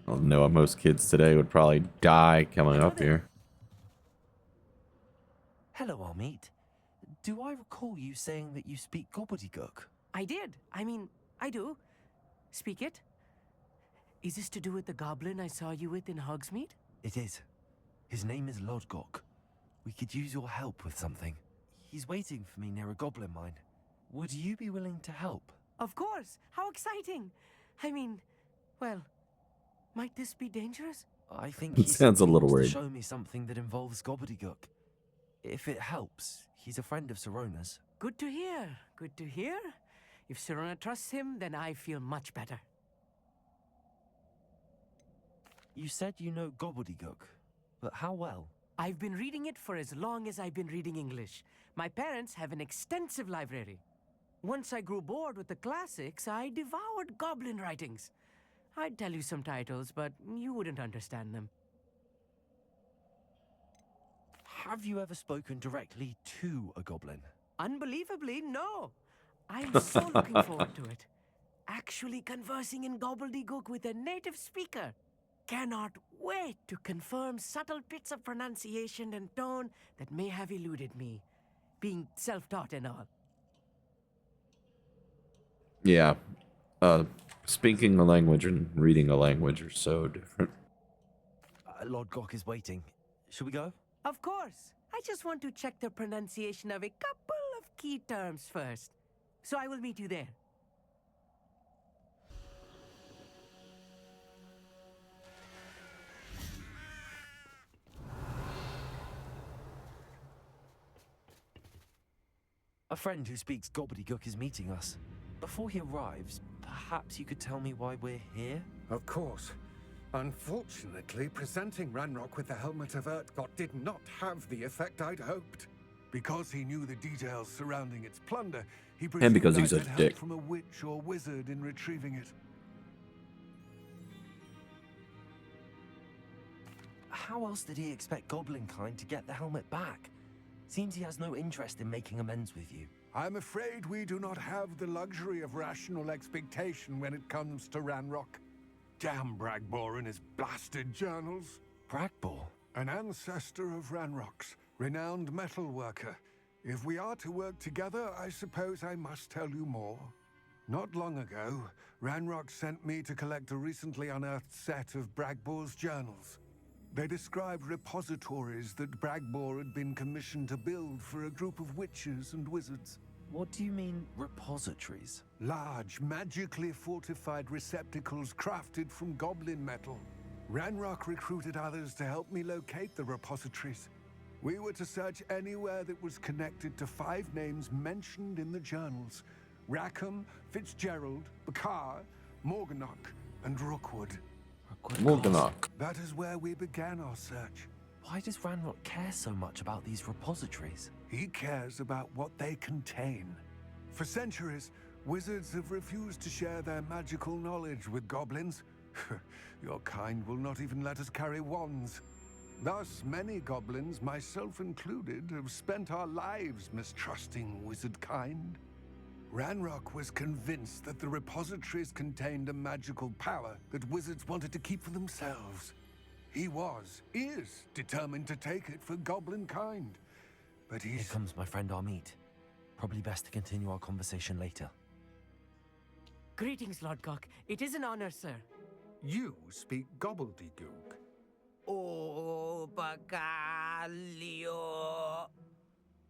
I know most kids today would probably die coming Hello up there. here. Hello, Amit. Do I recall you saying that you speak Gobbledegook? I did. I mean, I do. Speak it. Is this to do with the goblin I saw you with in Hogsmeade? It is. His name is Lodgok. We could use your help with something. He's waiting for me near a goblin mine. Would you be willing to help? Of course. How exciting. I mean, well, might this be dangerous? I think It he sounds a simply little wants worried. to show me something that involves Gobbledegook. If it helps, he's a friend of Sirona's. Good to hear. Good to hear. If Sirona trusts him, then I feel much better. You said you know Gobbledegook, but how well? I've been reading it for as long as I've been reading English. My parents have an extensive library. Once I grew bored with the classics, I devoured goblin writings. I'd tell you some titles, but you wouldn't understand them. Have you ever spoken directly to a goblin? Unbelievably, no. I'm so looking forward to it. Actually conversing in gobbledygook with a native speaker. Cannot wait to confirm subtle bits of pronunciation and tone that may have eluded me, being self-taught and all. Yeah. Speaking a language and reading a language are so different. Lodgok is waiting. Shall we go? Of course. I just want to check the pronunciation of a couple of key terms first. So I will meet you there. A friend who speaks Gobbledegook is meeting us. Before he arrives, perhaps you could tell me why we're here? Of course. Unfortunately, presenting Ranrock with the Helmet of Urtkot did not have the effect I'd hoped. Because he knew the details surrounding its plunder, he presumed because he's I'd a had help dick. from a witch or wizard in retrieving it. How else did he expect Goblinkind to get the helmet back? Seems he has no interest in making amends with you. I'm afraid we do not have the luxury of rational expectation when it comes to Ranrock. Damn Bragbor and his blasted journals. Bragbor? An ancestor of Ranrock's, renowned metal worker. If we are to work together, I suppose I must tell you more. Not long ago, Ranrock sent me to collect a recently unearthed set of Bragbor's journals. They described repositories that Bragbor had been commissioned to build for a group of witches and wizards. What do you mean, repositories? Large, magically fortified receptacles crafted from goblin metal. Ranrock recruited others to help me locate the repositories. We were to search anywhere that was connected to 5 names mentioned in the journals: Rackham, Fitzgerald, Bakar, Morganach, and Rookwood. Morganach. That is where we began our search. Why does Ranrock care so much about these repositories? He cares about what they contain. For centuries, wizards have refused to share their magical knowledge with goblins. Your kind will not even let us carry wands. Thus, many goblins, myself included, have spent our lives mistrusting wizard kind. Ranrock was convinced that the repositories contained a magical power that wizards wanted to keep for themselves. He is determined to take it for goblin kind. But Here comes my friend Amit. Probably best to continue our conversation later. Greetings, Lodgok. It is an honor, sir. You speak Gobbledegook. Oh, Bagalio.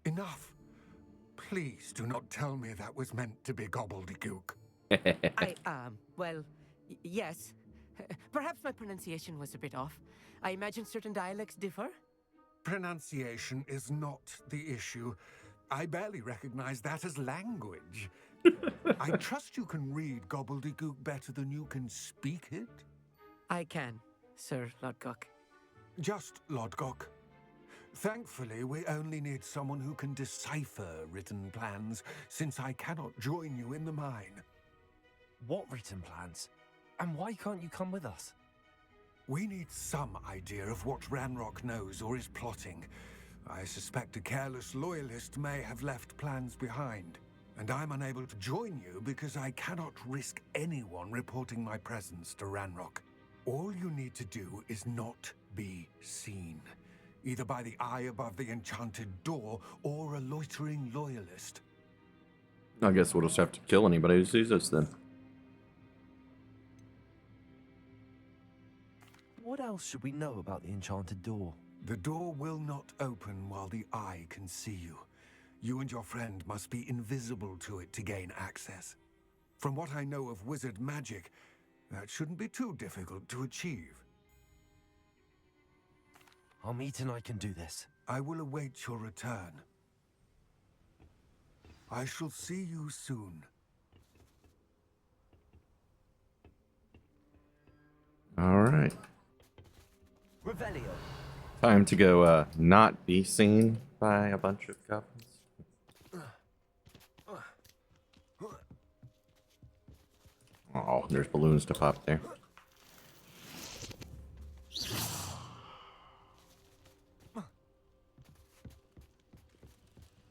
Enough. Please do not tell me that was meant to be Gobbledegook. Well, yes. Perhaps my pronunciation was a bit off. I imagine certain dialects differ. Pronunciation is not the issue. I barely recognize that as language. I trust you can read Gobbledegook better than you can speak it. I can, Sir Lodgok. Just Lodgok. Thankfully, we only need someone who can decipher written plans, since I cannot join you in the mine. What written plans? And why can't you come with us? We need some idea of what Ranrock knows or is plotting. I suspect a careless loyalist may have left plans behind. And I'm unable to join you because I cannot risk anyone reporting my presence to Ranrock. All you need to do is not be seen, either by the eye above the enchanted door or a loitering loyalist. I guess we'll just have to kill anybody who sees us then. What else should we know about the enchanted door? The door will not open while the eye can see you. You and your friend must be invisible to it to gain access. From what I know of wizard magic, that shouldn't be too difficult to achieve. Amit and I can do this. I will await your return. I shall see you soon. All right. Revelio. Time to go not be seen by a bunch of goblins. Oh, there's balloons to pop there.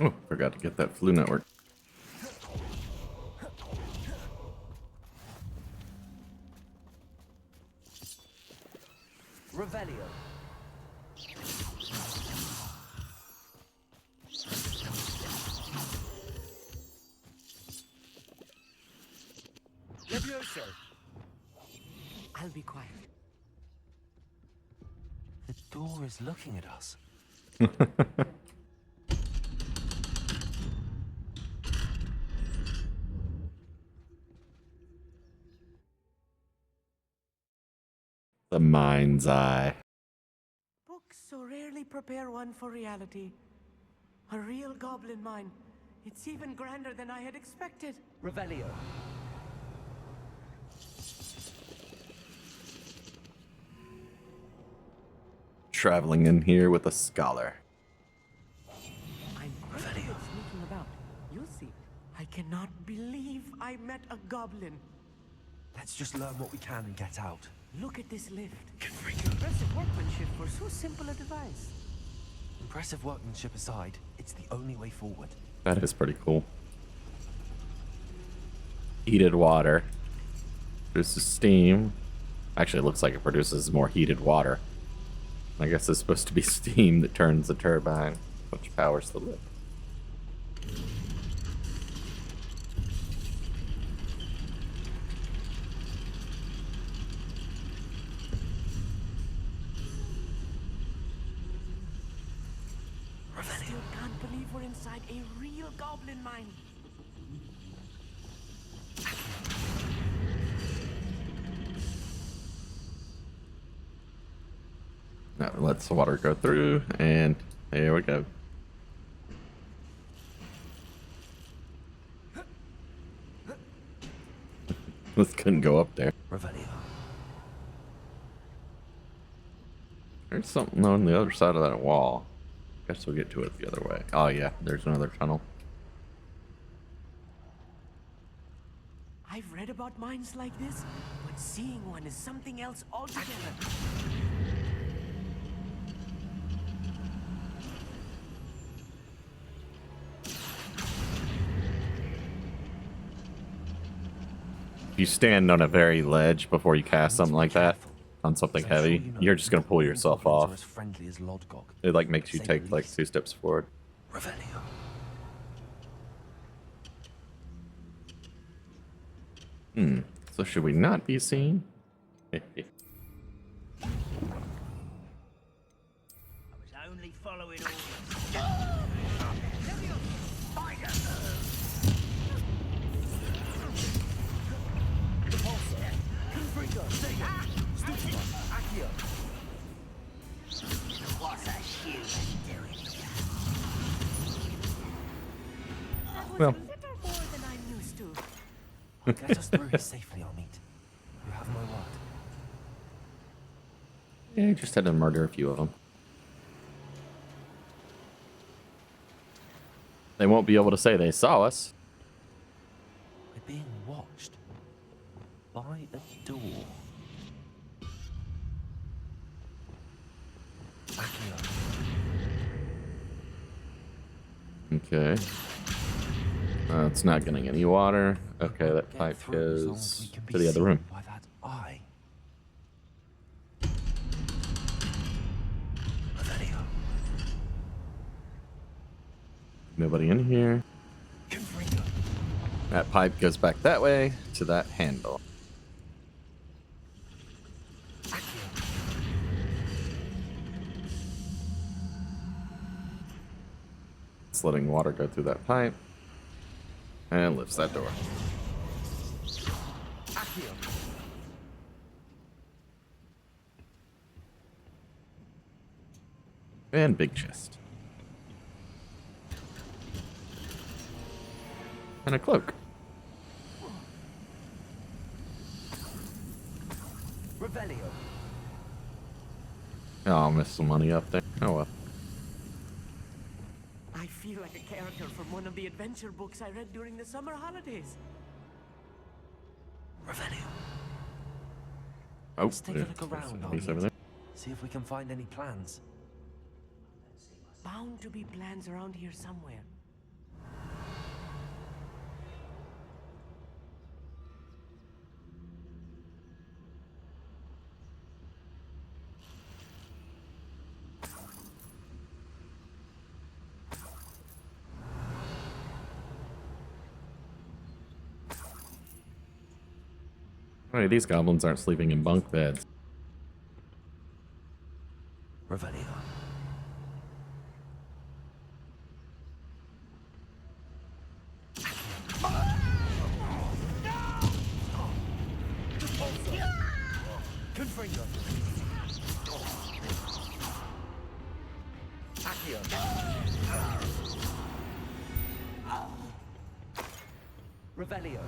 Oh, forgot to get that flu network. Revelio. Levioso. I'll be quiet. The door is looking at us. The mind's eye. Books so rarely prepare one for reality. A real goblin mine. It's even grander than I had expected. Revelio. Traveling in here with a scholar. I'm pretty good sneaking about. You'll see. I cannot believe I met a goblin. Let's just learn what we can and get out. Look at this lift. Impressive workmanship for so simple a device. Impressive workmanship aside, it's the only way forward. That is pretty cool. Heated water. Produces steam. Actually, it looks like it produces more heated water. I guess it's supposed to be steam that turns the turbine, which powers the lift. I still can't believe we're inside a real goblin mine. Now it lets the water go through, and here we go. This couldn't go up there. Revelio. There's something on the other side of that wall. Guess we'll get to it the other way. Oh yeah, there's another tunnel. I've read about mines like this, but seeing one is something else altogether. If you stand on a very ledge before you cast something like that, on something heavy, you're just gonna pull yourself off. As friendly as Lodgok. It like makes you take like 2 steps forward. Revelio. So should we not be seen? I was only following orders. What's a human doing here? That was Well. a little more than I'm used to. Get us through here safely, Amit. You have my word. Yeah, you just had to murder a few of them. They won't be able to say they saw us. We're being watched by a door. Accio. Okay. It's not getting any water. Okay, that Get pipe through as long as goes we can be to the other seen room. by that eye. Nobody in here. That pipe goes back that way to that handle. It's letting water go through that pipe. And lifts that door. And big chest. And a cloak. Revelio. Oh, I missed some money up there. Oh well. I feel like a character from one of the adventure books I read during the summer holidays. Revelio. Oh, Let's take a look around, he's Amit. over there. See if we can find any plans. Bound to be plans around here somewhere. Alright, these goblins aren't sleeping in bunk beds. Revelio. Confringo. Accio. Revelio.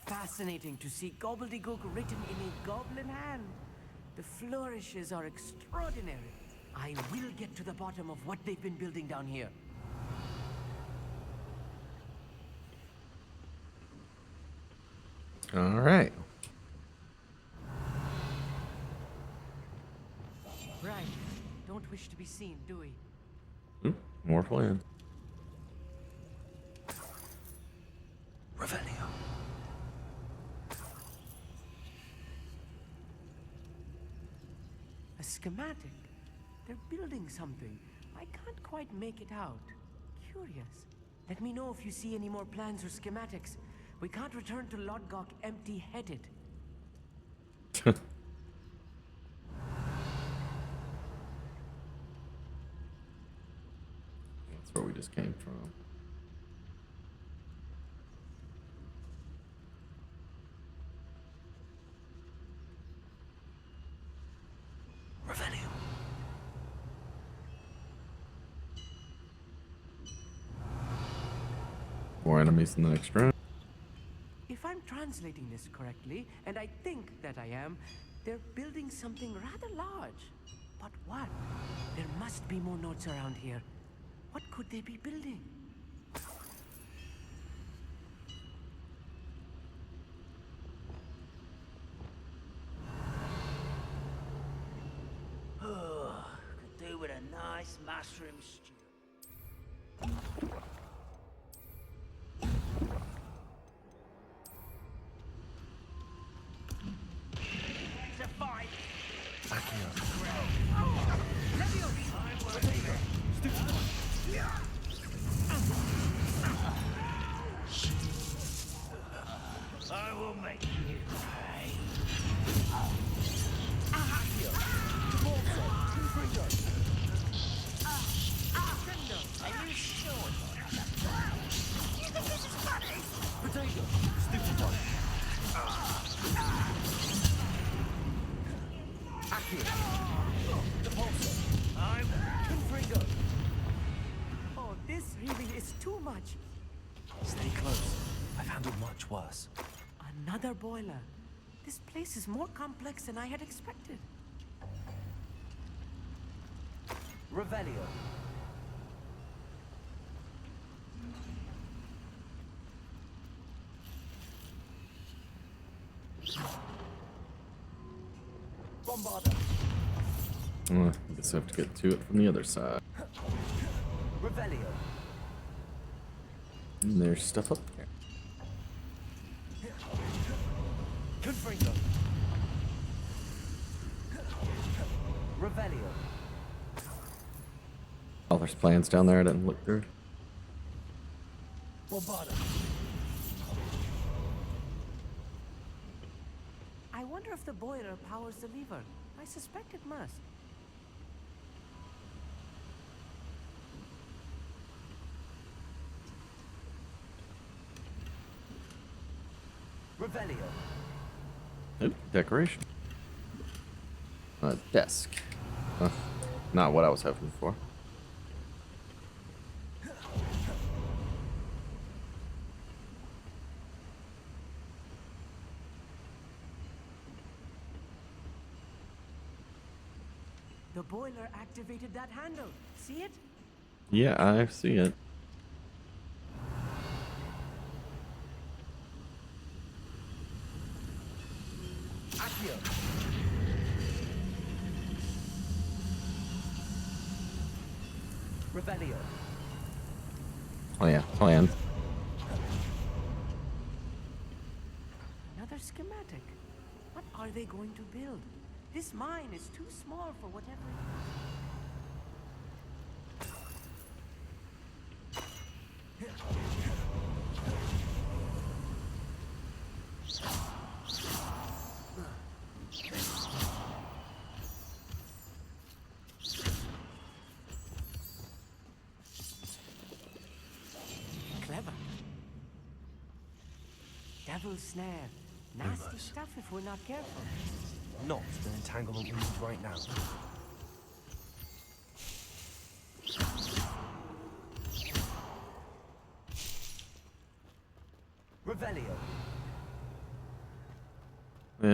Fascinating to see Gobbledegook written in a goblin hand. The flourishes are extraordinary. I will get to the bottom of what they've been building down here. Alright. Right. Don't wish to be seen, do we? More plans. Revelio. A schematic. They're building something. I can't quite make it out. Curious. Let me know if you see any more plans or schematics. We can't return to Lodgok empty-headed. That's where we just came from. Revelio. More enemies in the next room. If I'm translating this correctly, and I think that I am, they're building something rather large. But what? There must be more notes around here. What could they be building? Could do with a nice mushroom stew. It's a fight. I will make you pay. Are you sure? You think this is funny? Potato. Stupefy. Accio. Depulso. Confringo. Oh, this really is too much. Stay close. I've handled much worse. Another boiler. This place is more complex than I had expected. Revelio. Bombarda. I guess I have to get to it from the other side. Revelio. And there's stuff up there. Confringo. Revelio. Oh, there's plans down there I didn't look through. I wonder if the boiler powers the lever. I suspect it must. Revelio. Ooh, decoration. A desk. Not what I was hoping for. The boiler activated that handle. See it? Yeah, I see it. Accio. Revelio. Oh yeah, plans. Another schematic. What are they going to build? This mine is too small for whatever it is. Clever. Devil's snare. Nasty stuff if we're not careful. Not the entanglement we need right now. Revelio.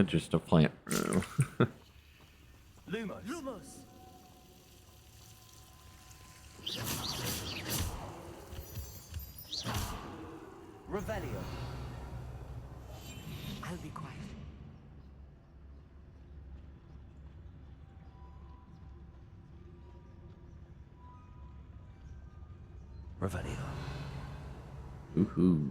Just a plant room. Lumos. Lumos. Revelio. I'll be quiet. Revelio. Woohoo.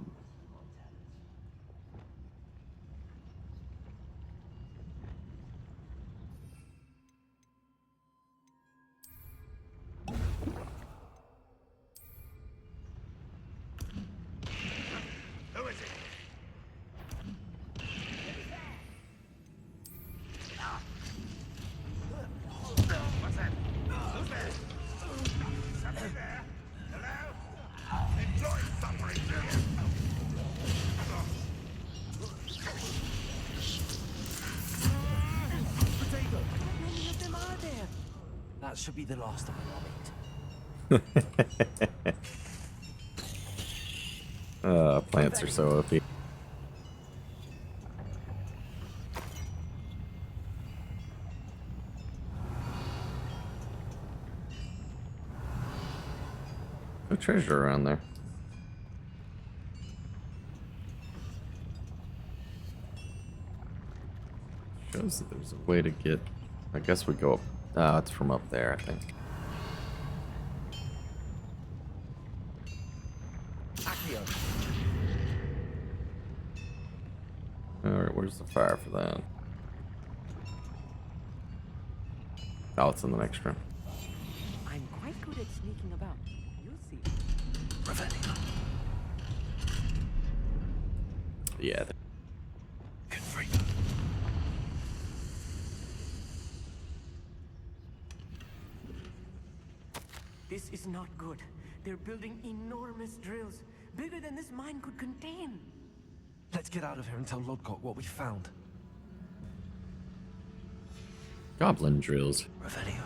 Who is it? What's that? Who's there? Something there? Hello? Enjoy suffering, do you? Potato. How many of them are there? That should be the last of them, Amit. Plants are so OP. No treasure around there. Shows that there's a way to get. I guess we go up. It's from up there, I think. Accio. Alright, where's the fire for that? Oh, it's in the next room. I'm quite good at sneaking about. You'll see. Revelio. Yeah. Confringo. This is not good. They're building enormous drills, bigger than this mine could contain. Let's get out of here and tell Lodgok what we found. Goblin drills. Revelio.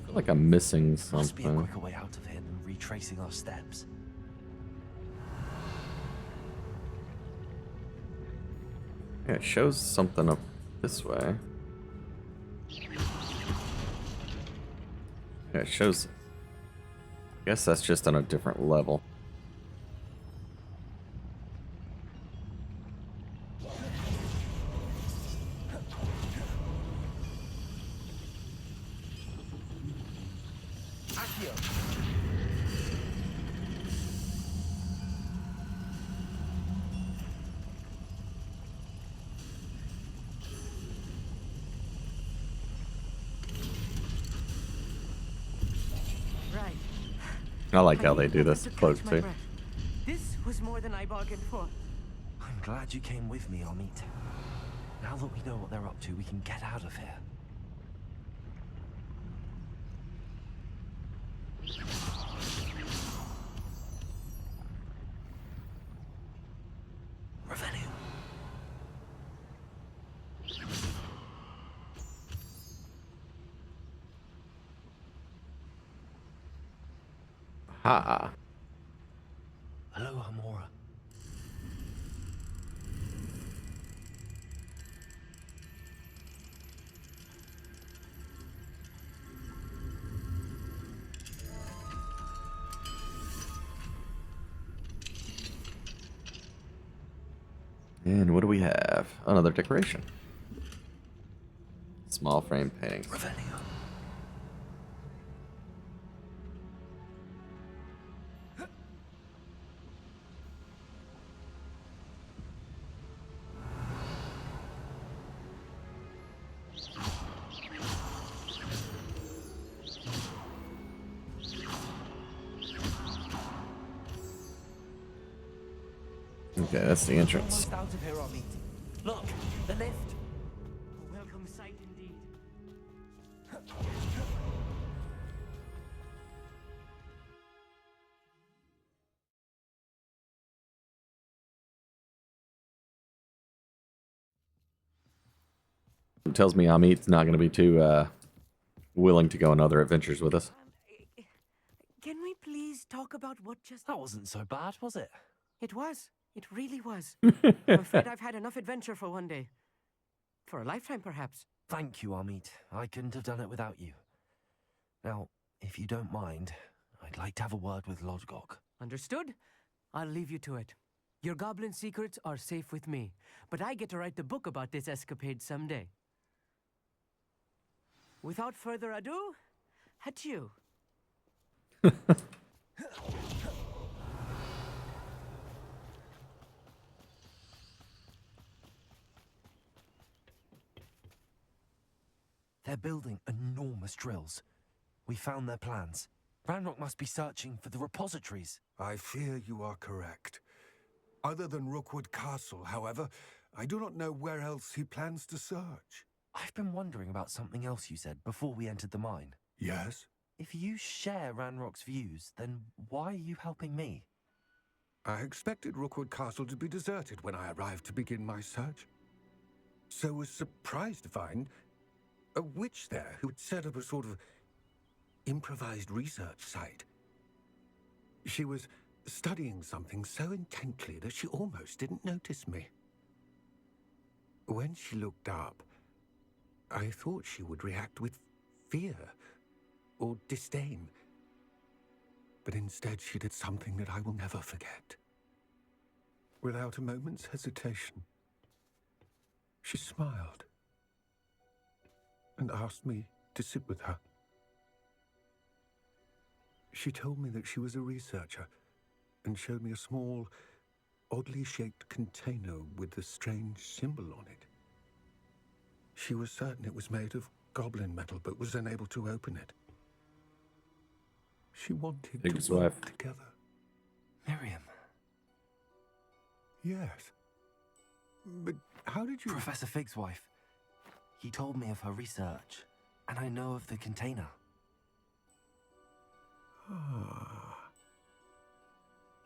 I feel like I'm missing Must be a something. quicker way out of here than retracing our steps. Yeah, it shows something up this way. Yeah, it shows. I guess that's just on a different level. Accio. I like how they I do never this could cloak catch my too. breath. This was more than I bargained for. I'm glad you came with me, Amit. Now that we know what they're up to, we can get out of here. Revenue. Ha. Hello, Amora. And what do we have? Another decoration. Small frame paintings. Revenue. Okay, that's the entrance. Almost out of here, Amit. Look, the lift. A welcome sight indeed. It tells me Amit's not going to be too willing to go on other adventures with us. Can we please talk about what just... That wasn't so bad, was it? It was. It really was. I'm afraid I've had enough adventure for one day. For a lifetime, perhaps. Thank you, Amit. I couldn't have done it without you. Now, if you don't mind, I'd like to have a word with Lodgok. Understood? I'll leave you to it. Your goblin secrets are safe with me, but I get to write the book about this escapade someday. Without further ado, adieu. They're building enormous drills. We found their plans. Ranrock must be searching for the repositories. I fear you are correct. Other than Rookwood Castle, however, I do not know where else he plans to search. I've been wondering about something else you said before we entered the mine. Yes? If you share Ranrock's views, then why are you helping me? I expected Rookwood Castle to be deserted when I arrived to begin my search. So was surprised to find a witch there who had set up a sort of improvised research site. She was studying something so intently that she almost didn't notice me. When she looked up, I thought she would react with fear or disdain. But instead she did something that I will never forget. Without a moment's hesitation, she smiled and asked me to sit with her. She told me that she was a researcher and showed me a small, oddly shaped container with a strange symbol on it. She was certain it was made of goblin metal, but was unable to open it. She wanted Higgs to work wife. together. Miriam. Yes. But how did you... Professor Fig's wife. He told me of her research, and I know of the container. Ah.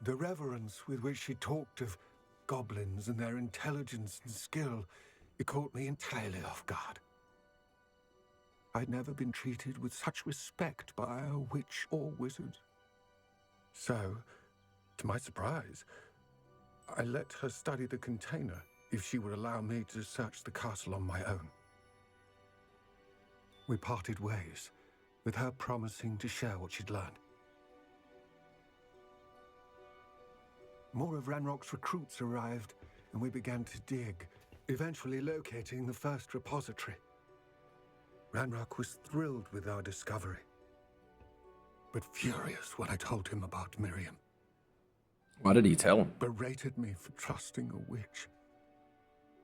The reverence with which she talked of goblins and their intelligence and skill, it caught me entirely off guard. I'd never been treated with such respect by a witch or wizard. So, to my surprise, I let her study the container if she would allow me to search the castle on my own. We parted ways, with her promising to share what she'd learned. More of Ranrock's recruits arrived, and we began to dig, eventually locating the first repository. Ranrock was thrilled with our discovery, but furious when I told him about Miriam. Why did he tell him? Berated me for trusting a witch,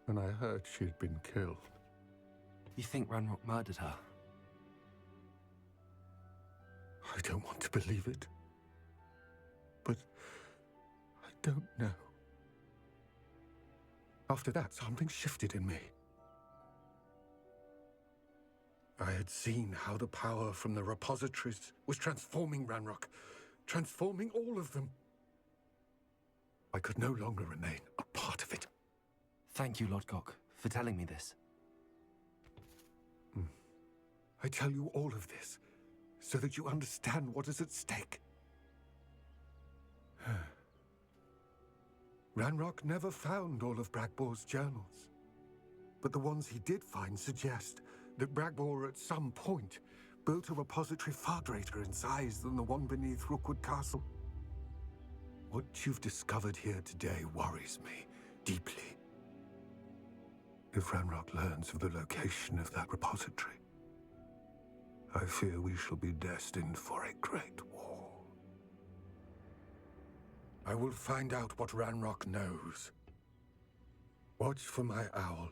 and I heard she had been killed. You think Ranrock murdered her? I don't want to believe it. don't know. After that, something shifted in me. I had seen how the power from the repositories was transforming Ranrock, transforming all of them. I could no longer remain a part of it. Thank you, Lodgok, for telling me this. I tell you all of this so that you understand what is at stake. Ranrock never found all of Bragbor's journals, but the ones he did find suggest that Bragbor at some point built a repository far greater in size than the one beneath Rookwood Castle. What you've discovered here today worries me deeply. If Ranrock learns of the location of that repository, I fear we shall be destined for a great war. I will find out what Ranrock knows. Watch for my owl